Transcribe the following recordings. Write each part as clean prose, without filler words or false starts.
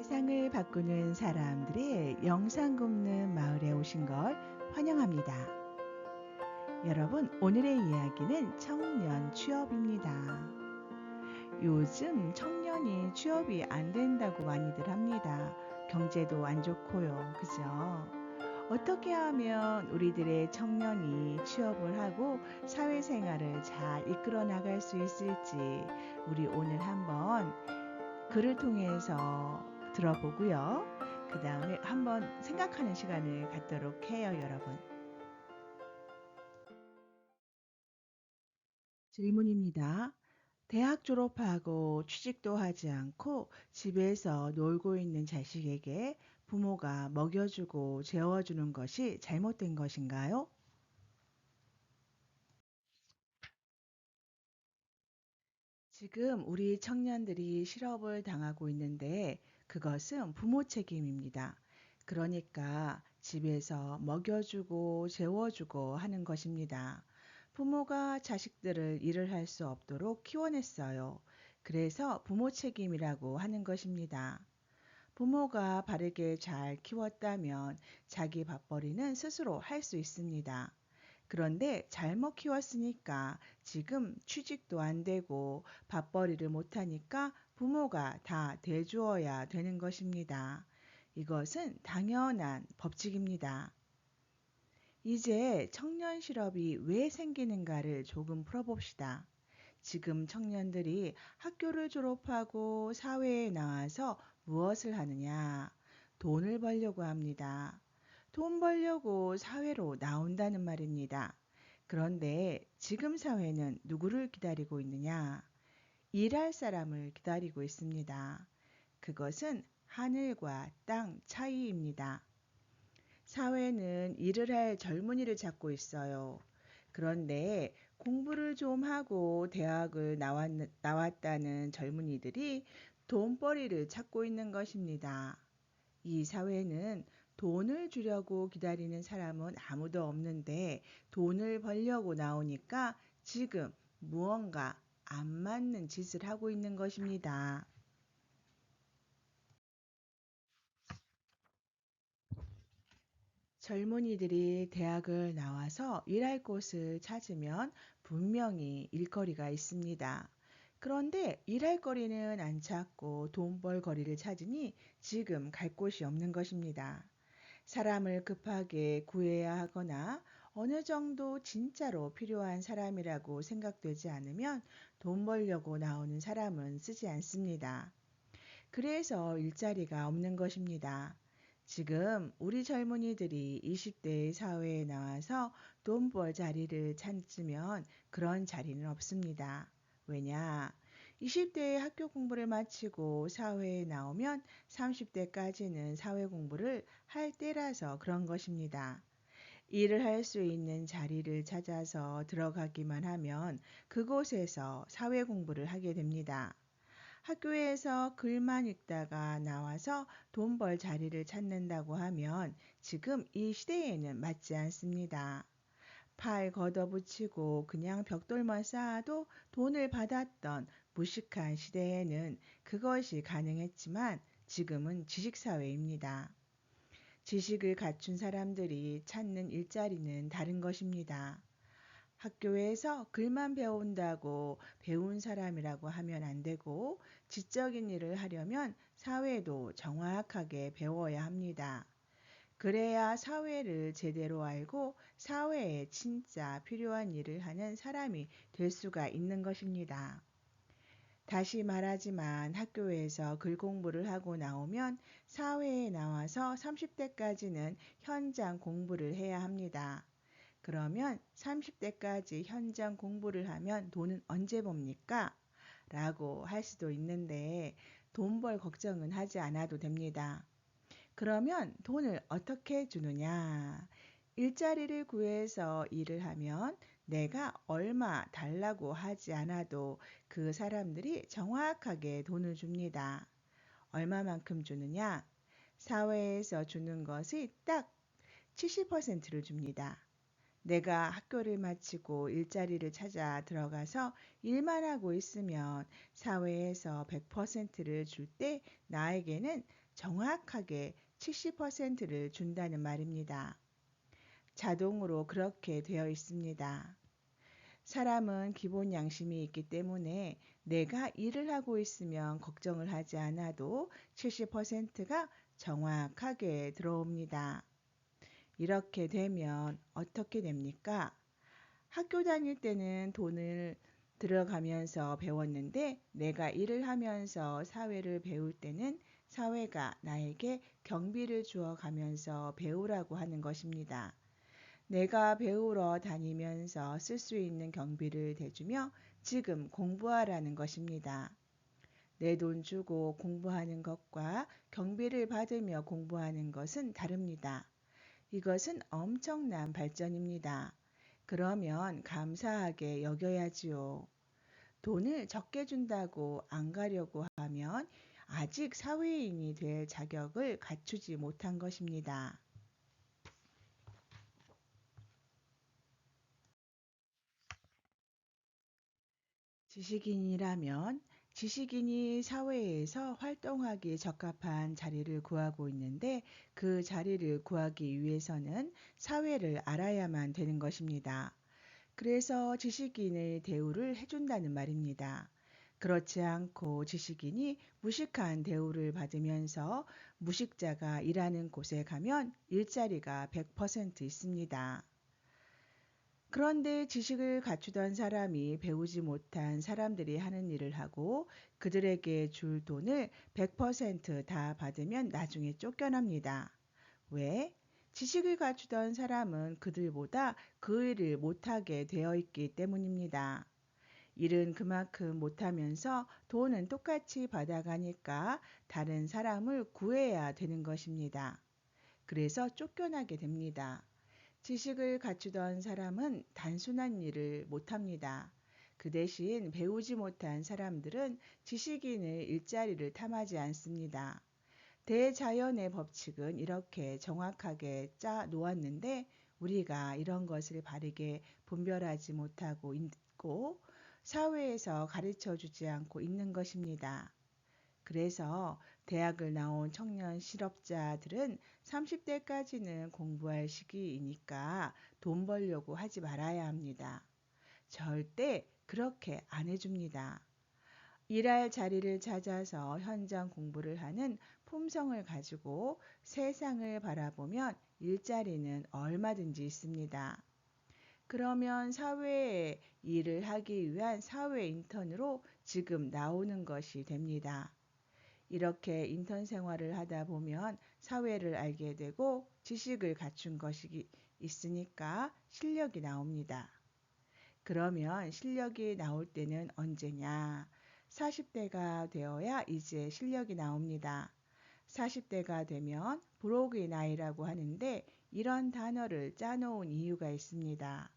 세상을 바꾸는 사람들의 영상 굽는 마을에 오신 걸 환영합니다. 여러분, 오늘의 이야기는 청년 취업입니다. 요즘 청년이 취업이 안 된다고 많이들 합니다. 경제도 안 좋고요. 그죠? 어떻게 하면 우리들의 청년이 취업을 하고 사회생활을 잘 이끌어 나갈 수 있을지 우리 오늘 한번 글을 통해서 들어보고요. 그 다음에 한번 생각하는 시간을 갖도록 해요, 여러분. 질문입니다. 대학 졸업하고 취직도 하지 않고 집에서 놀고 있는 자식에게 부모가 먹여주고 재워주는 것이 잘못된 것인가요? 지금 우리 청년들이 실업을 당하고 있는데 그것은 부모 책임입니다. 그러니까 집에서 먹여주고 재워주고 하는 것입니다. 부모가 자식들을 일을 할 수 없도록 키워냈어요. 그래서 부모 책임이라고 하는 것입니다. 부모가 바르게 잘 키웠다면 자기 밥벌이는 스스로 할 수 있습니다. 그런데 잘못 키웠으니까 지금 취직도 안 되고 밥벌이를 못하니까 부모가 다 대주어야 되는 것입니다. 이것은 당연한 법칙입니다. 이제 청년 실업이 왜 생기는가를 조금 풀어봅시다. 지금 청년들이 학교를 졸업하고 사회에 나와서 무엇을 하느냐? 돈을 벌려고 합니다. 돈 벌려고 사회로 나온다는 말입니다. 그런데 지금 사회는 누구를 기다리고 있느냐? 일할 사람을 기다리고 있습니다. 그것은 하늘과 땅 차이입니다. 사회는 일을 할 젊은이를 찾고 있어요. 그런데 공부를 좀 하고 대학을 나왔다는 젊은이들이 돈벌이를 찾고 있는 것입니다. 이 사회는 돈을 주려고 기다리는 사람은 아무도 없는데 돈을 벌려고 나오니까 지금 무언가 안 맞는 짓을 하고 있는 것입니다. 젊은이들이 대학을 나와서 일할 곳을 찾으면 분명히 일거리가 있습니다. 그런데 일할 거리는 안 찾고 돈 벌 거리를 찾으니 지금 갈 곳이 없는 것입니다. 사람을 급하게 구해야 하거나 어느 정도 진짜로 필요한 사람이라고 생각되지 않으면 돈 벌려고 나오는 사람은 쓰지 않습니다. 그래서 일자리가 없는 것입니다. 지금 우리 젊은이들이 20대 사회에 나와서 돈 벌 자리를 찾으면 그런 자리는 없습니다. 왜냐? 20대에 학교 공부를 마치고 사회에 나오면 30대까지는 사회 공부를 할 때라서 그런 것입니다. 일을 할 수 있는 자리를 찾아서 들어가기만 하면 그곳에서 사회 공부를 하게 됩니다. 학교에서 글만 읽다가 나와서 돈 벌 자리를 찾는다고 하면 지금 이 시대에는 맞지 않습니다. 팔 걷어붙이고 그냥 벽돌만 쌓아도 돈을 받았던 무식한 시대에는 그것이 가능했지만 지금은 지식사회입니다. 지식을 갖춘 사람들이 찾는 일자리는 다른 것입니다. 학교에서 글만 배운다고 배운 사람이라고 하면 안 되고 지적인 일을 하려면 사회도 정확하게 배워야 합니다. 그래야 사회를 제대로 알고 사회에 진짜 필요한 일을 하는 사람이 될 수가 있는 것입니다. 다시 말하지만 학교에서 글 공부를 하고 나오면 사회에 나와서 30대까지는 현장 공부를 해야 합니다. 그러면 30대까지 현장 공부를 하면 돈은 언제 봅니까? 라고 할 수도 있는데 돈 벌 걱정은 하지 않아도 됩니다. 그러면 돈을 어떻게 주느냐? 일자리를 구해서 일을 하면 내가 얼마 달라고 하지 않아도 그 사람들이 정확하게 돈을 줍니다. 얼마만큼 주느냐? 사회에서 주는 것이 딱 70%를 줍니다. 내가 학교를 마치고 일자리를 찾아 들어가서 일만 하고 있으면 사회에서 100%를 줄 때 나에게는 정확하게 70%를 준다는 말입니다. 자동으로 그렇게 되어 있습니다. 사람은 기본 양심이 있기 때문에 내가 일을 하고 있으면 걱정을 하지 않아도 70%가 정확하게 들어옵니다. 이렇게 되면 어떻게 됩니까? 학교 다닐 때는 돈을 들어가면서 배웠는데 내가 일을 하면서 사회를 배울 때는 사회가 나에게 경비를 주어 가면서 배우라고 하는 것입니다. 내가 배우러 다니면서 쓸 수 있는 경비를 대주며 지금 공부하라는 것입니다. 내 돈 주고 공부하는 것과 경비를 받으며 공부하는 것은 다릅니다. 이것은 엄청난 발전입니다. 그러면 감사하게 여겨야지요. 돈을 적게 준다고 안 가려고 하면 아직 사회인이 될 자격을 갖추지 못한 것입니다. 지식인이라면 지식인이 사회에서 활동하기 적합한 자리를 구하고 있는데 그 자리를 구하기 위해서는 사회를 알아야만 되는 것입니다. 그래서 지식인의 대우를 해준다는 말입니다. 그렇지 않고 지식인이 무식한 대우를 받으면서 무식자가 일하는 곳에 가면 일자리가 100% 있습니다. 그런데 지식을 갖추던 사람이 배우지 못한 사람들이 하는 일을 하고 그들에게 줄 돈을 100%다 받으면 나중에 쫓겨납니다. 왜? 지식을 갖추던 사람은 그들보다 그 일을 못하게 되어 있기 때문입니다. 일은 그만큼 못하면서 돈은 똑같이 받아가니까 다른 사람을 구해야 되는 것입니다. 그래서 쫓겨나게 됩니다. 지식을 갖추던 사람은 단순한 일을 못합니다. 그 대신 배우지 못한 사람들은 지식인의 일자리를 탐하지 않습니다. 대자연의 법칙은 이렇게 정확하게 짜 놓았는데 우리가 이런 것을 바르게 분별하지 못하고 있고 사회에서 가르쳐 주지 않고 있는 것입니다. 그래서 대학을 나온 청년 실업자들은 30대까지는 공부할 시기이니까 돈 벌려고 하지 말아야 합니다. 절대 그렇게 안 해줍니다. 일할 자리를 찾아서 현장 공부를 하는 품성을 가지고 세상을 바라보면 일자리는 얼마든지 있습니다. 그러면 사회에 일을 하기 위한 사회 인턴으로 지금 나오는 것이 됩니다. 이렇게 인턴 생활을 하다 보면 사회를 알게 되고 지식을 갖춘 것이 있으니까 실력이 나옵니다. 그러면 실력이 나올 때는 언제냐? 40대가 되어야 이제 실력이 나옵니다. 40대가 되면 브로그의 나이라고 하는데 이런 단어를 짜놓은 이유가 있습니다.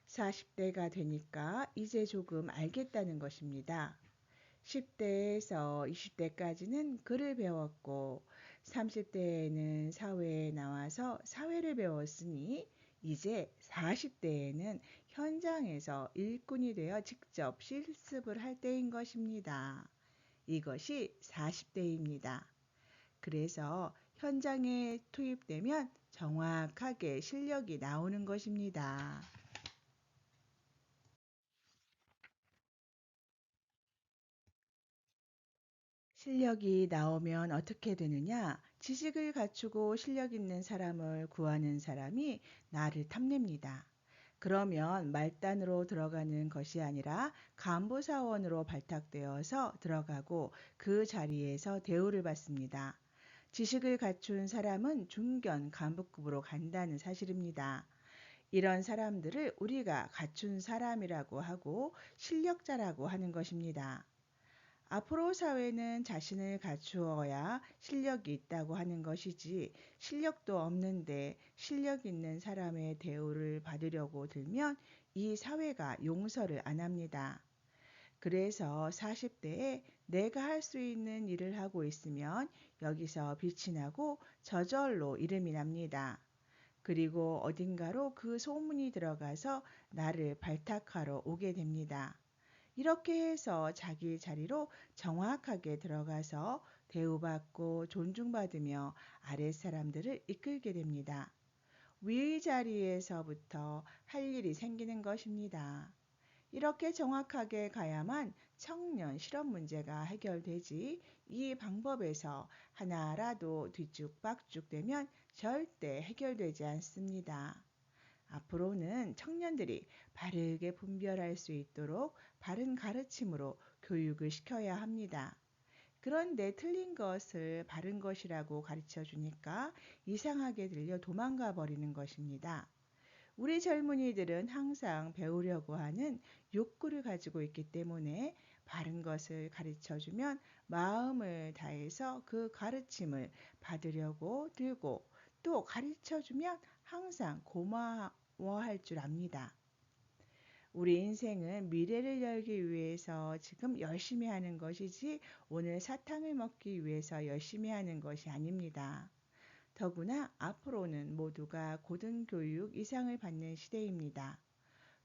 40대가 되니까 이제 조금 알겠다는 것입니다. 10대에서 20대까지는 글을 배웠고 30대에는 사회에 나와서 사회를 배웠으니 이제 40대에는 현장에서 일꾼이 되어 직접 실습을 할 때인 것입니다. 이것이 40대입니다. 그래서 현장에 투입되면 정확하게 실력이 나오는 것입니다. 실력이 나오면 어떻게 되느냐? 지식을 갖추고 실력 있는 사람을 구하는 사람이 나를 탐냅니다. 그러면 말단으로 들어가는 것이 아니라 간부사원으로 발탁되어서 들어가고 그 자리에서 대우를 받습니다. 지식을 갖춘 사람은 중견 간부급으로 간다는 사실입니다. 이런 사람들을 우리가 갖춘 사람이라고 하고 실력자라고 하는 것입니다. 앞으로 사회는 자신을 갖추어야 실력이 있다고 하는 것이지 실력도 없는데 실력 있는 사람의 대우를 받으려고 들면 이 사회가 용서를 안 합니다. 그래서 40대에 내가 할 수 있는 일을 하고 있으면 여기서 빛이 나고 저절로 이름이 납니다. 그리고 어딘가로 그 소문이 들어가서 나를 발탁하러 오게 됩니다. 이렇게 해서 자기 자리로 정확하게 들어가서 대우받고 존중받으며 아랫 사람들을 이끌게 됩니다. 위 자리에서부터 할 일이 생기는 것입니다. 이렇게 정확하게 가야만 청년 실업 문제가 해결되지 이 방법에서 하나라도 뒤죽박죽되면 절대 해결되지 않습니다. 앞으로는 청년들이 바르게 분별할 수 있도록 바른 가르침으로 교육을 시켜야 합니다. 그런데 틀린 것을 바른 것이라고 가르쳐 주니까 이상하게 들려 도망가 버리는 것입니다. 우리 젊은이들은 항상 배우려고 하는 욕구를 가지고 있기 때문에 바른 것을 가르쳐 주면 마음을 다해서 그 가르침을 받으려고 들고 또 가르쳐 주면 항상 고마워할 줄 압니다. 우리 인생은 미래를 열기 위해서 지금 열심히 하는 것이지 오늘 사탕을 먹기 위해서 열심히 하는 것이 아닙니다. 더구나 앞으로는 모두가 고등교육 이상을 받는 시대입니다.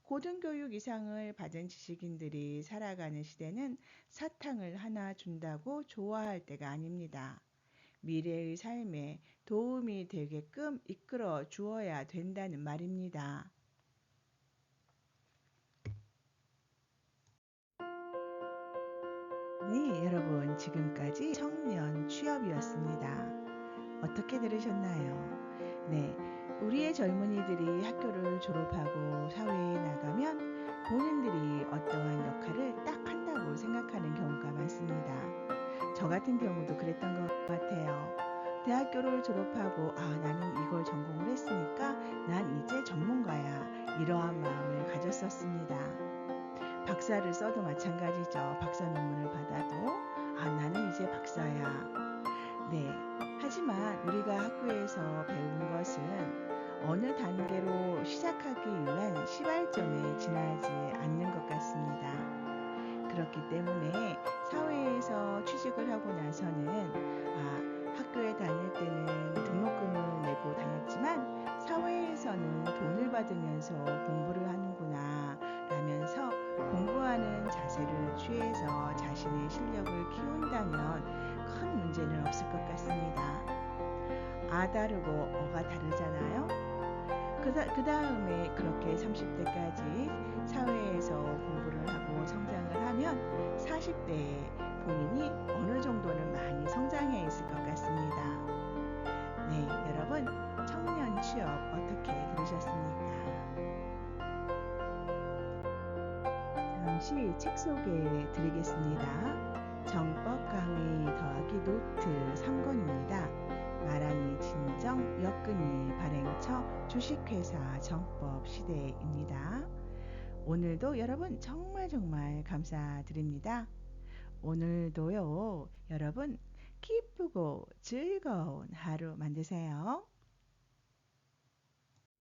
고등교육 이상을 받은 지식인들이 살아가는 시대는 사탕을 하나 준다고 좋아할 때가 아닙니다. 미래의 삶에 도움이 되게끔 이끌어 주어야 된다는 말입니다. 네, 여러분 지금까지 청년 취업이었습니다. 어떻게 들으셨나요? 네, 우리의 젊은이들이 학교를 졸업하고 사회에 나가면 본인들이 어떠한 역할을 딱 한다고 생각하는 경우가 많습니다. 저 같은 경우도 그랬던 것 같아요. 대학교를 졸업하고 나는 이걸 전공을 했으니까 난 이제 전문가야. 이러한 마음을 가졌었습니다. 박사를 써도 마찬가지죠. 박사 논문을 받아도 나는 이제 박사야. 네. 하지만 우리가 학교에서 배운 것은 어느 단계로 시작하기 위한 시발점에 지나지 않는 것 같습니다. 그렇기 때문에 사회에서 취직을 하고 나서는 학교에 다닐 때는 등록금을 내고 다녔지만 사회에서는 돈을 받으면서 공부를 하는구나 라면서 공부하는 자세를 취해서 자신의 실력을 키운다면 큰 문제는 없을 것 같습니다. 다르고 어가 다르잖아요. 그 다음에 그렇게 30대까지 사회에서 공부를 하고 성장을 하면 40대에 본인이 어느 정도는 많이 성장해 있을 것 같습니다. 네, 여러분 청년 취업 어떻게 들으셨습니까? 잠시 책 소개해 드리겠습니다. 정법 강의 더하기 노트 3권입니다. 말하니 진정 역근이 발행처 주식회사 정법 시대입니다. 오늘도 여러분 정말 감사드립니다. 오늘도요 여러분 기쁘고 즐거운 하루 만드세요.